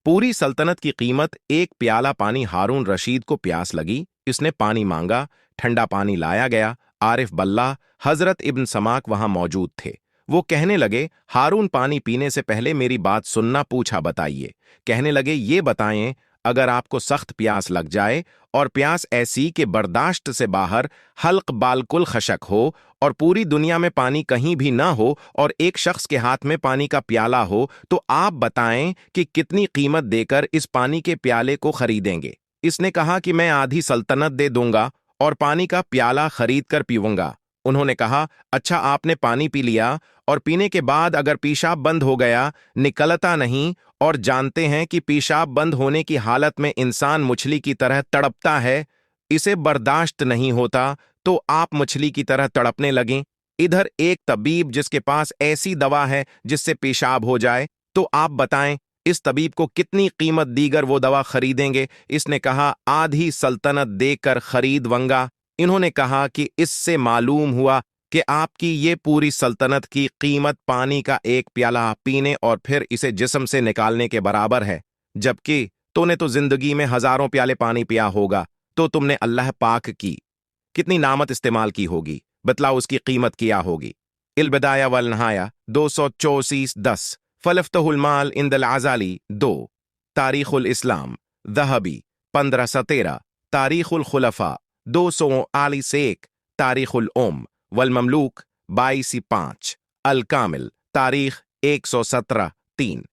पूरी सल्तनत की कीमत एक प्याला पानी। हारून रशीद को प्यास लगी, इसने पानी मांगा, ठंडा पानी लाया गया। आरिफ बल्ला, हजरत इब्न समाक वहां मौजूद थे। वो कहने लगे, हारून पानी पीने से पहले मेरी बात सुनना। पूछा, बताइए। कहने लगे, ये बताएं, अगर आपको सख्त प्यास लग जाए और प्यास ऐसी कि बर्दाश्त से बाहर, हल्क बालकुल खशक हो और पूरी दुनिया में पानी कहीं भी ना हो और एक शख्स के हाथ में पानी का प्याला हो, तो आप बताएं कि कितनी कीमत देकर इस पानी के प्याले को खरीदेंगे। इसने कहा कि मैं आधी सल्तनत दे दूंगा और पानी का प्याला खरीद कर पीऊंगा। उन्होंने कहा, अच्छा, आपने पानी पी लिया और पीने के बाद अगर पेशाब बंद हो गया, निकलता नहीं, और जानते हैं कि पेशाब बंद होने की हालत में इंसान मछली की तरह तड़पता है, इसे बर्दाश्त नहीं होता, तो आप मछली की तरह तड़पने लगें। इधर एक तबीब जिसके पास ऐसी दवा है जिससे पेशाब हो जाए, तो आप बताएं इस तबीब को कितनी कीमत दीगर वो दवा खरीदेंगे। इसने कहा, आधी सल्तनत देकर खरीदवंगा। इन्होंने कहा कि इससे मालूम हुआ कि आपकी ये पूरी सल्तनत की कीमत पानी का एक प्याला पीने और फिर इसे जिस्म से निकालने के बराबर है, जबकि तूने तो जिंदगी में हजारों प्याले पानी पिया होगा, तो तुमने अल्लाह पाक की कितनी नामत इस्तेमाल की होगी, बतलाओ उसकी कीमत क्या होगी। इल बिदाया वल नहाया 234-10, फलफ्तहुल माल इंदल आजाली 2, तारीखुल इस्लाम दहबी 1517, तारीखुल खुलफा 241, तारीखुल उम वल ममलूक 22-5, अल कामिल तारीख 117-3।